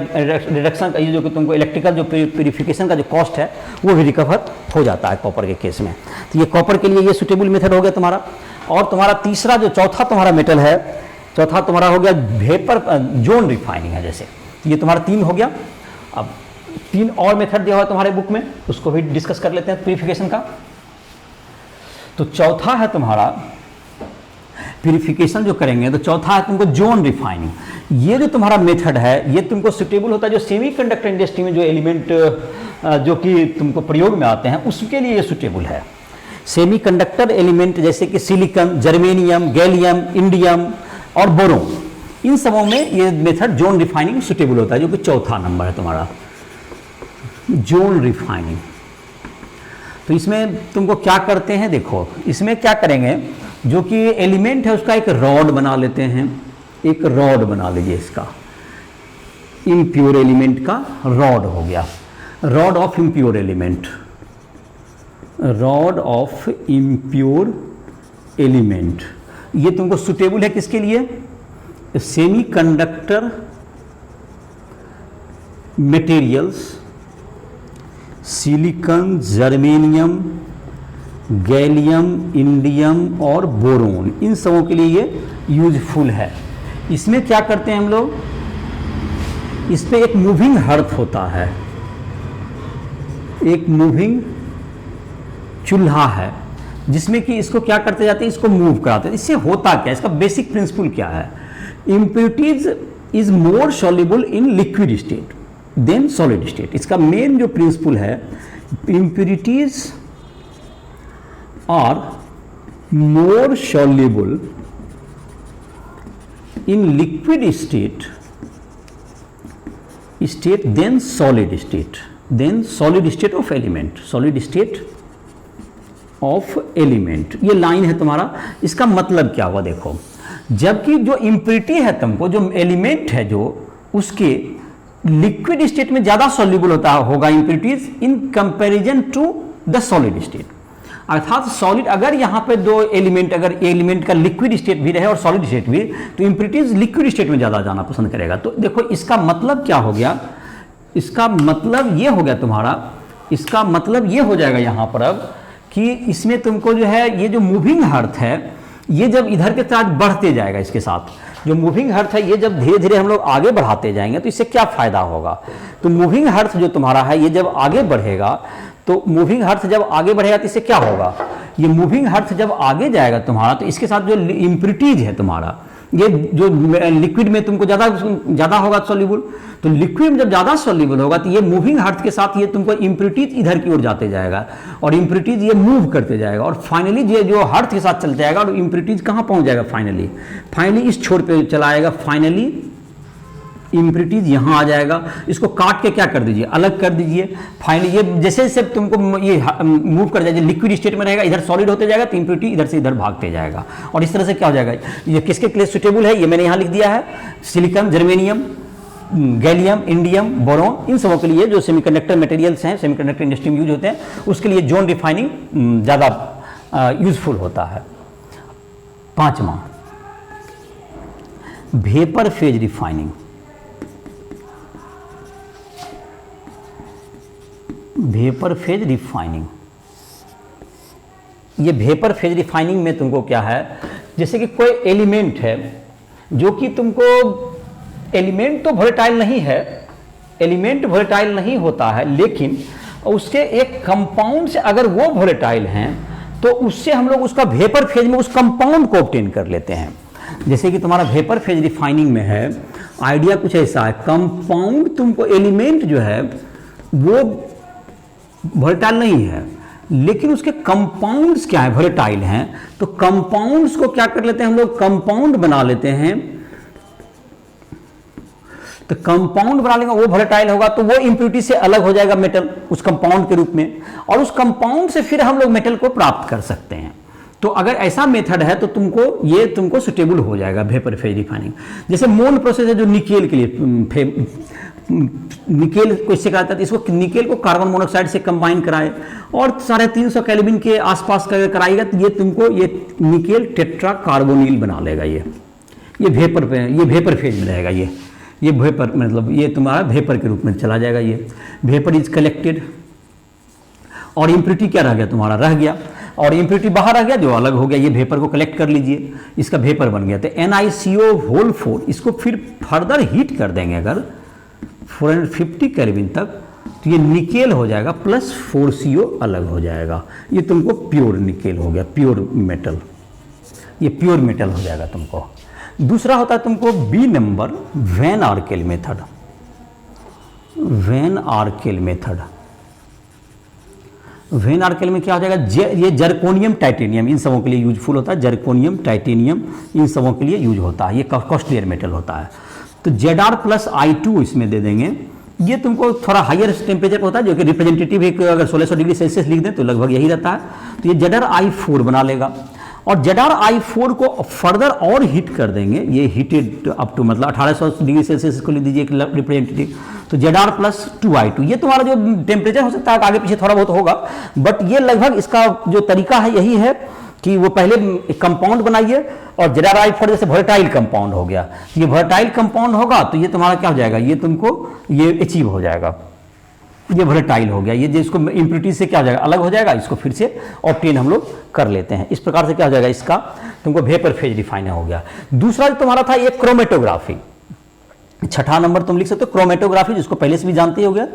रिडक्शन का, ये जो कि तुमको इलेक्ट्रिकल जो प्यूरिफिकेशन का जो कॉस्ट है वो भी रिकवर हो जाता है कॉपर के केस में। तो ये कॉपर के लिए ये सुटेबल मेथड हो गया तुम्हारा। और तुम्हारा तीसरा जो चौथा तुम्हारा मेटल है, चौथा तुम्हारा हो गया वेपर जोन रिफाइनिंग है, जैसे ये तुम्हारा 3 हो गया। अब 3 और मेथड दिया हुआ है तुम्हारे बुक में, उसको भी डिस्कस कर लेते हैं प्यूरिफिकेशन का। तो चौथा है तुम्हारा प्यूरिफिकेशन जो करेंगे, तो चौथा है तुमको जोन रिफाइनिंग। ये जो तुम्हारा मेथड है ये तुमको सुटेबल होता है जो सेमीकंडक्टर इंडस्ट्री में जो एलिमेंट जो कि तुमको प्रयोग में आते हैं उसके लिए ये सुटेबल है। सेमीकंडक्टर एलिमेंट जैसे कि सिलिकॉन, जर्मेनियम, गैलियम, इंडियम और बोरोन, इन सबों में ये मेथड जोन रिफाइनिंग सुटेबल होता है, जो कि चौथा नंबर है तुम्हारा जोन रिफाइनिंग। तो इसमें तुमको क्या करते हैं, देखो इसमें क्या करेंगे, जो कि एलिमेंट है उसका एक रॉड बना लेते हैं, एक रॉड बना लीजिए, इसका इम्प्योर एलिमेंट का रॉड हो गया, rod of impure element, rod of impure element. ये तुमको सुटेबल है किसके लिए, semiconductor materials, silicon, germanium, gallium, indium और बोरोन, इन सबों के लिए ये यूजफुल है। इसमें क्या करते हैं हम लोग, इस पे एक मूविंग हर्थ होता है, एक मूविंग चूल्हा है, जिसमें कि इसको क्या करते जाते हैं, इसको मूव कराते हैं। इससे होता क्या है, इसका बेसिक प्रिंसिपल क्या है, impurities is more soluble in liquid state than solid state. इसका मेन जो प्रिंसिपल है, impurities are more soluble in liquid state than solid state of element, solid state of element. ये लाइन है तुम्हारा। इसका मतलब क्या हुआ देखो, जबकि जो इम्प्यूरिटी है तुमको, जो एलिमेंट है जो उसके लिक्विड स्टेट में ज्यादा सॉल्युबल होगा impurities in comparison to the solid state. अर्थात सॉलिड, अगर यहाँ पे दो एलिमेंट, अगर एलिमेंट का लिक्विड स्टेट भी रहे और सॉलिड स्टेट भी, तो इम्प्यूरिटीज लिक्विड स्टेट में ज्यादा जाना पसंद करेगा। तो देखो इसका मतलब क्या हो गया, इसका मतलब ये हो गया तुम्हारा, इसका मतलब ये हो जाएगा यहाँ पर अब कि इसमें तुमको जो है ये जो मूविंग अर्थ है, ये जब इधर के साथ बढ़ते जाएगा, इसके साथ जो मूविंग अर्थ है ये जब धीरे धीरे हम लोग आगे बढ़ाते जाएंगे तो इससे क्या फायदा होगा। तो मूविंग अर्थ जो तुम्हारा है ये जब आगे बढ़ेगा, तो मूविंग अर्थ जब आगे बढ़ेगा तो इससे क्या होगा, ये मूविंग अर्थ जब आगे जाएगा तुम्हारा, तो इसके साथ जो इम्प्यूरिटीज है तुम्हारा, ये जो लिक्विड में तुमको ज्यादा होगा सॉल्युबल, तो लिक्विड में जब ज्यादा सॉल्युबल होगा तो ये मूविंग अर्थ के साथ ये तुमको इम्प्यूरिटीज इधर की ओर जाते जाएगा और इम्प्यूरिटीज ये मूव करते जाएगा और फाइनली ये जो अर्थ के साथ चल जाएगा और इम्प्यूरिटीज कहां पहुंच जाएगा, फाइनली इस छोर पे चला आएगा, फाइनली इम्प्यूरिटीज यहां आ जाएगा। इसको काट के क्या कर दीजिए, अलग कर दीजिए। फाइनली ये जैसे जैसे तुमको ये मूव कर जाएगा, लिक्विड स्टेट में रहेगा, इधर सॉलिड होते जाएगा तो इम्प्यूरिटी इधर से इधर भागते जाएगा और इस तरह से क्या हो जाएगा, ये किसके लिए सुटेबल है, ये मैंने यहां लिख दिया है, silicon, germanium, gallium, indium, boron, इन सबों के लिए जो सेमीकंडक्टर मटेरियल्स हैं, सेमीकंडक्टर इंडस्ट्री में यूज होते हैं, उसके लिए जोन रिफाइनिंग ज़्यादा यूजफुल होता है। पांचवा, vapour phase refining. Vapour phase refining, ये वेपर फेज रिफाइनिंग में तुमको क्या है, जैसे कि कोई एलिमेंट है जो कि तुमको, एलिमेंट तो वोलेटाइल नहीं है, एलिमेंट वोलेटाइल नहीं होता है, लेकिन उसके एक कंपाउंड से अगर वो वोलेटाइल हैं तो उससे हम लोग उसका वेपर फेज में उस कंपाउंड को ऑब्टेन कर लेते हैं। जैसे कि तुम्हारा वेपर फेज रिफाइनिंग में है, आइडिया कुछ ऐसा है, कंपाउंड तुमको, एलिमेंट जो है वो वोलेटाइल नहीं है लेकिन उसके कंपाउंड्स क्या है, वोलेटाइल हैं, तो कंपाउंड्स को क्या कर लेते हैं हम लोग, कंपाउंड बना लेते हैं। तो कंपाउंड बना लेंगे, वो वोलेटाइल होगा तो वो इम्प्यूरिटी से अलग हो जाएगा मेटल उस कंपाउंड के रूप में, और उस कंपाउंड से फिर हम लोग मेटल को प्राप्त कर सकते हैं। तो अगर ऐसा मेथड है तो तुमको सुटेबल हो जाएगा वेपर फेज रिफाइनिंग। जैसे मोन प्रोसेस है जो निकेल के लिए, निकेल को इससे कहा जाता है, इसको निकेल को कार्बन मोनोऑक्साइड से कंबाइन कराए और 350 केल्विन के आसपास कराएगा तो ये तुमको ये निकेल टेट्रा कार्बोनिल बना लेगा। ये वेपर फेज में रहेगा, ये वेपर, मतलब ये तुम्हारा वेपर के रूप में चला जाएगा। ये वेपर इज कलेक्टेड और इम्प्यूरिटी क्या रह गया, तुम्हारा रह गया, और इम्प्यूरिटी बाहर आ गया जो अलग हो गया, ये वेपर को कलेक्ट कर लीजिए, इसका वेपर बन गया। तो NiCO4 इसको फिर फर्दर हीट कर देंगे अगर 450 केल्विन तक, तो ये निकेल हो जाएगा प्लस 4CO अलग हो जाएगा, ये तुमको प्योर निकेल हो गया, प्योर मेटल, ये प्योर मेटल हो जाएगा तुमको। दूसरा होता है तुमको B number, van आर्केल method. Van आर्केल method, van आर्केल में क्या हो जाएगा, ये जर्कोनियम टाइटेनियम इन सबों के लिए यूजफुल होता है, जर्कोनियम टाइटेनियम इन सबों के लिए यूज होता है, ये कॉस्टलियर मेटल होता है। तो Zr+I2 इसमें दे देंगे, ये तुमको थोड़ा हायर टेम्परेचर होता है जो कि रिप्रेजेंटेटिव है, अगर 1600 डिग्री सेल्सियस लिख दें तो लगभग यही रहता है। तो ये Zr+I4 बना लेगा और Zr+I4 को फर्दर और हीट कर देंगे, ये हीटेड अप टू मतलब 1800 डिग्री सेल्सियस को ले दीजिए एक रिप्रेजेंटेटिव। तो Zr+2I2, ये तुम्हारा जो टेम्परेचर हो सकता है आगे पीछे थोड़ा बहुत होगा, बट ये लगभग इसका जो तरीका है यही है कि वो पहले एक कंपाउंड बनाइए और Zr+I4 जैसे वोलेटाइल कंपाउंड हो गया, ये वोलेटाइल कंपाउंड होगा तो ये तुम्हारा क्या हो जाएगा, ये तुमको ये अचीव हो जाएगा, ये वोलेटाइल हो गया, ये जिसको इम्प्यूरिटी से क्या हो जाएगा, अलग हो जाएगा, इसको फिर से ऑब्टेन हम लोग कर लेते हैं। इस प्रकार से क्या हो जाएगा, इसका तुमको वेपर फेज रिफाइनर हो गया। दूसरा जो तुम्हारा था ये क्रोमेटोग्राफी, छठा नंबर तुम लिख सकते हो क्रोमेटोग्राफी, जिसको पहले से भी जानते ही हो गया,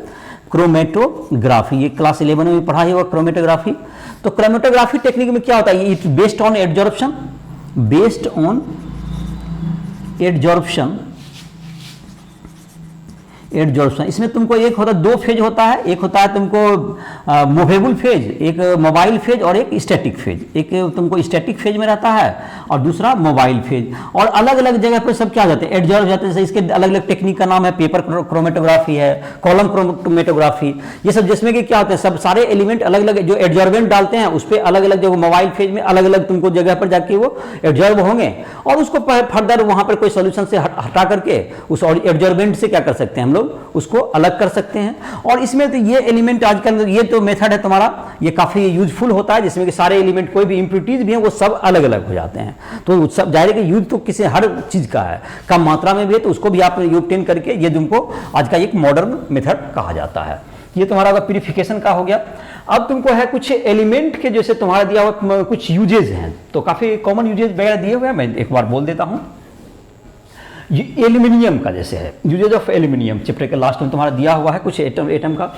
क्रोमेटोग्राफी, ये क्लास 11 में भी पढ़ा ही होगा क्रोमेटोग्राफी। तो क्रोमेटोग्राफी टेक्निक में क्या होता है, it based on adsorption, based on adsorption adsorption, इसमें तुमको एक होता है, 2 फेज होता है, एक होता है तुमको मूवेबल फेज, एक मोबाइल फेज और एक स्टैटिक फेज। एक तुमको स्टैटिक फेज में रहता है और दूसरा मोबाइल फेज। और अलग अलग जगह पर सब क्या जाते हैं, एडजॉर्ब जाते हैं। जैसे इसके अलग अलग टेक्निक का नाम है, पेपर क्रोमेटोग्राफी है, कॉलम क्रोमेटोग्राफी, ये सब जिसमें कि क्या होता है, सब सारे एलिमेंट अलग अलग जो एडजॉर्बेंट डालते हैं उस पर अलग अलग जो मोबाइल फेज में अलग अलग तुमको जगह पर जाके वो एडजॉर्ब होंगे और उसको फर्दर वहां पर कोई सोल्यूशन से हटा करके उस एडजॉर्बेंट से क्या कर सकते हैं हम लोग उसको अलग कर सकते हैं। और इसमें तो ये एलिमेंट आजकल ये तो मेथड है तुम्हारा, ये काफी यूजफुल होता है, जिसमें कि सारे एलिमेंट कोई भी इंप्योरिटीज भी हैं वो सब अलग अलग हो जाते हैं। तो सब जाहिर है कि यूज तो किसी हर चीज का है, कम मात्रा में भी है तो उसको भी आप ऑब्टेन करके, ये तुमको आज का एक मॉडर्न मेथड कहा जाता है। ये तुम्हारा प्यूरिफिकेशन का हो गया। अब तुमको है कुछ एलिमेंट के जैसे तुम्हारा दिया हुआ कुछ यूजेज हैं, तो काफी कॉमन यूजेज वगैरह दिए हुए हैं, मैं एक बार बोल देता हूं। एल्यूमिनियम का जैसे है, यूजेज ऑफ एल्यूमिनियम चैप्टर के लास्ट में तुम्हारा दिया हुआ है कुछ एटम का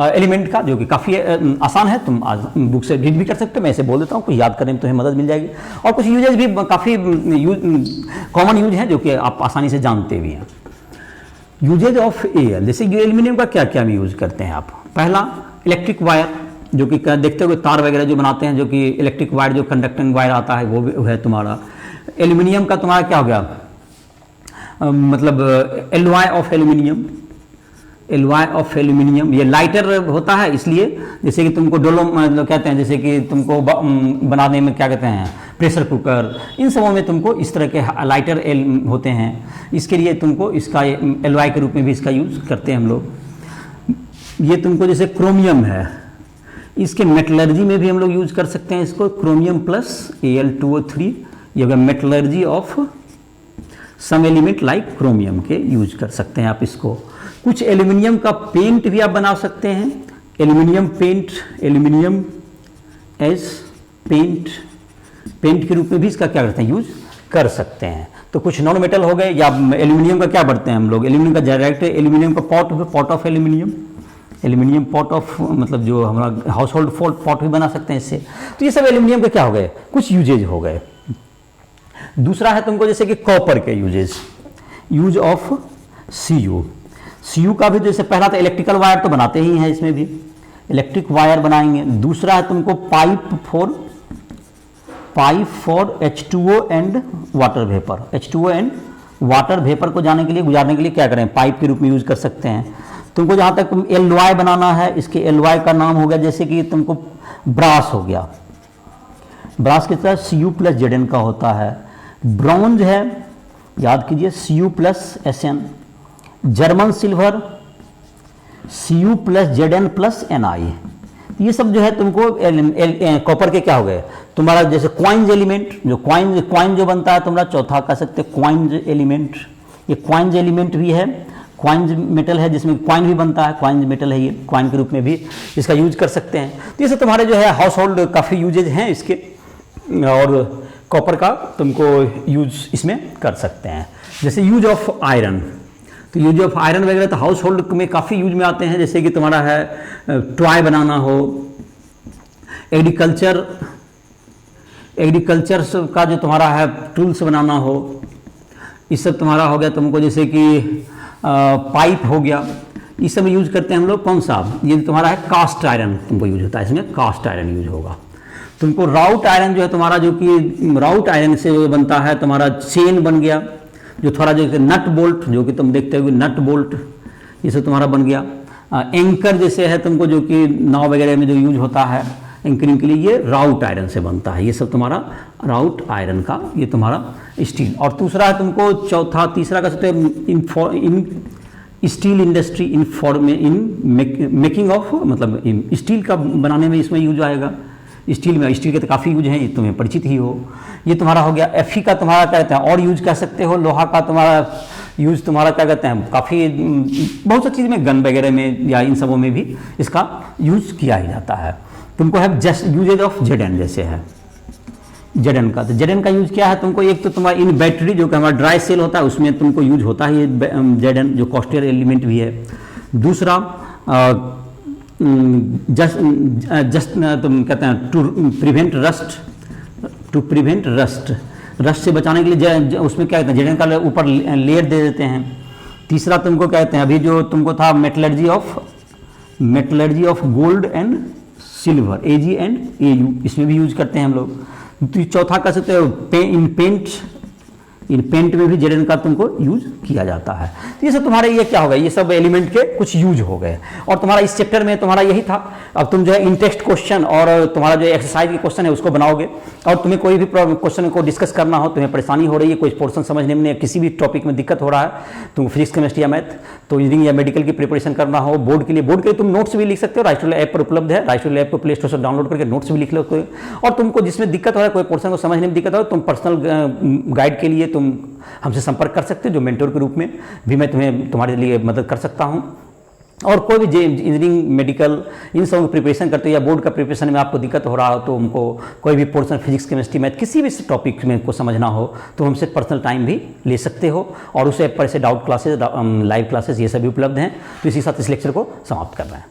एलिमेंट का, जो कि काफ़ी आसान है, तुम बुक से रीड भी कर सकते हो, मैं ऐसे बोल देता हूँ, कुछ याद करने में तुम्हें मदद मिल जाएगी। और कुछ यूजेज भी काफ़ी कॉमन यूज हैं जो कि आप आसानी से जानते भी हैं। यूजेज ऑफ एयर, जैसे एल्यूमिनियम का क्या क्या यूज करते हैं आप। पहला इलेक्ट्रिक वायर, जो कि देखते हो तार वगैरह जो बनाते हैं, जो कि इलेक्ट्रिक वायर जो कंडक्टिंग वायर आता है वो है तुम्हारा। एल्यूमिनियम का तुम्हारा क्या हो गया, मतलब alloy of aluminium, alloy of aluminium, ये लाइटर होता है इसलिए, जैसे कि तुमको डोलो मतलब कहते हैं, जैसे कि तुमको बनाने में क्या कहते हैं प्रेशर कुकर, इन सबों में तुमको इस तरह के लाइटर होते हैं, इसके लिए तुमको इसका एलॉय के रूप में भी इसका यूज करते हैं हम लोग। ये तुमको जैसे क्रोमियम है, इसके मेटलर्जी में भी हम लोग यूज कर सकते हैं इसको, क्रोमियम प्लस Al2O3, ये होगा metallurgy of some element like chromium के यूज कर सकते हैं आप इसको। कुछ एल्यूमिनियम का पेंट भी आप बना सकते हैं, aluminium paint, aluminium as paint, paint के रूप में भी इसका क्या करते हैं यूज कर सकते हैं। तो कुछ नॉन मेटल हो गए, या एल्यूमिनियम का क्या बढ़ते हैं हम लोग, एल्यूमिनियम का डायरेक्ट एल्यूमिनियम का pot of aluminium, aluminium pot of मतलब जो हमारा हाउस होल्ड पॉट भी बना सकते हैं इससे। तो ये सब एल्यूमिनियम के क्या हो गए, कुछ यूजेज हो गए। दूसरा है तुमको जैसे कि कॉपर के uses, use of CU, CU का भी जैसे पहला तो इलेक्ट्रिकल वायर तो बनाते ही हैं, इसमें भी इलेक्ट्रिक वायर बनाएंगे। दूसरा है तुमको pipe for H2O and water vapour, H2O and water vapour को गुजारने के लिए क्या करें, पाइप के रूप में यूज कर सकते हैं। तुमको जहाँ तक एलॉय बनाना है, इसके एलॉय का नाम हो गया जैसे कि तुमको ब्रास हो गया, ब्रास की तरह Cu+Zn का होता है। ब्रॉन्ज है, याद कीजिए Cu+Sn। German silver Cu+Zn+Ni। ये सब जो है तुमको कॉपर के क्या हो गए तुम्हारा, जैसे क्वाइंज एलिमेंट, जो क्वाइन जो बनता है तुम्हारा, चौथा कह सकते हैं क्वाइंज एलिमेंट। ये क्वाइंज एलिमेंट भी है, क्वाइंज मेटल है जिसमें क्वाइन भी बनता है, क्वाइंज मेटल है, ये क्वाइन के रूप में भी इसका यूज कर सकते हैं। तो ये सब तुम्हारे जो है हाउस होल्ड काफ़ी यूजेज हैं इसके, और कॉपर का तुमको यूज इसमें कर सकते हैं। जैसे यूज ऑफ आयरन, तो यूज ऑफ आयरन वगैरह तो हाउस होल्ड में काफ़ी यूज में आते हैं, जैसे कि तुम्हारा है टॉय बनाना हो, एग्रीकल्चर का जो तुम्हारा है टूल्स बनाना हो, इस सब तुम्हारा हो गया। तुमको जैसे कि पाइप हो गया, इस सब में यूज करते हैं हम लोग। कौन सा, ये तुम्हारा है कास्ट आयरन तुमको यूज होता है, इसमें कास्ट आयरन यूज होगा। तुमको राउट आयरन जो है तुम्हारा, जो कि राउट आयरन से बनता है तुम्हारा चेन बन गया, जो थोड़ा जो नट बोल्ट, जो कि तुम देखते हो नट बोल्ट, ये सब तुम्हारा बन गया। एंकर जैसे है तुमको, जो कि नाव वगैरह में जो यूज होता है एंकरिंग के लिए, ये राउट आयरन से बनता है। ये सब तुम्हारा राउट आयरन का, ये तुम्हारा स्टील। और दूसरा है तुमको तीसरा का सकते in steel industry, in making of, मतलब स्टील का बनाने में इसमें यूज आएगा। स्टील के तो काफ़ी यूज हैं, ये तुम्हें परिचित ही हो। ये तुम्हारा हो गया। Fe का तुम्हारा क्या कहते हैं, और यूज कर सकते हो। लोहा का तुम्हारा यूज तुम्हारा क्या कहते हैं, काफ़ी बहुत सी चीज़ में, गन वगैरह में या इन सबों में भी इसका यूज किया ही जाता है। तुमको है जस्ट यूजेज ऑफ Zn, जैसे है Zn का, तो Zn का यूज क्या है तुमको, एक तो तुम्हारा इन बैटरी जो कि हमारा ड्राई सेल होता है उसमें तुमको यूज होता है ये Zn, जो कॉस्टियर एलिमेंट भी है। दूसरा जस्ट तुम कहते हैं टू प्रिवेंट रस्ट से बचाने के लिए उसमें क्या कहते हैं Zn का ऊपर लेयर दे देते हैं। तीसरा तुमको कहते हैं, अभी जो तुमको था metallurgy of gold and silver, AG and AU, इसमें भी यूज करते हैं हम लोग। तो चौथा कह सकते हो इन पेंट में भी जेडन का तुमको यूज किया जाता है। तो ये सब तुम्हारे ये क्या हो गए, ये सब एलिमेंट के कुछ यूज हो गए। और तुम्हारा इस चैप्टर में तुम्हारा यही था। अब तुम जो है इन टेक्स्ट क्वेश्चन और तुम्हारा जो एक्सरसाइज के क्वेश्चन है उसको बनाओगे, और तुम्हें कोई भी क्वेश्चन को डिस्कस करना हो, तुम्हें परेशानी हो रही है, कोई पोर्शन समझने में, किसी भी टॉपिक में दिक्कत हो रहा है, तुम फिजिक्स केमिस्ट्री या मैथ, तो इंजीनियरिंग या मेडिकल की प्रिपरेशन करना हो, बोर्ड के लिए तुम नोट्स भी लिख सकते हो। राइस्टोल ऐप पर उपलब्ध है, राइस्टोल ऐप को प्ले स्टोर से डाउनलोड करके नोट्स भी लिख लो। और तुमको जिसमें दिक्कत हो रहा है, कोई पोर्शन को समझने में दिक्कत हो, तुम पर्सनल गाइड के लिए तुम हमसे संपर्क कर सकते हो, जो मेंटोर के रूप में भी मैं तुम्हारे लिए मदद कर सकता हूं। और कोई भी इंजीनियरिंग, मेडिकल, इन सब प्रिपरेशन करते हो या बोर्ड का प्रिपरेशन में आपको दिक्कत हो रहा हो, तो उनको कोई भी पोर्शन फिजिक्स केमिस्ट्री मैथ किसी भी टॉपिक में को समझना हो तो हमसे पर्सनल टाइम भी ले सकते हो। और उस ऐप पर से डाउट क्लासेस, लाइव क्लासेस, ये सभी उपलब्ध हैं। तो इसी के साथ इस लेक्चर को समाप्त कर रहे हैं।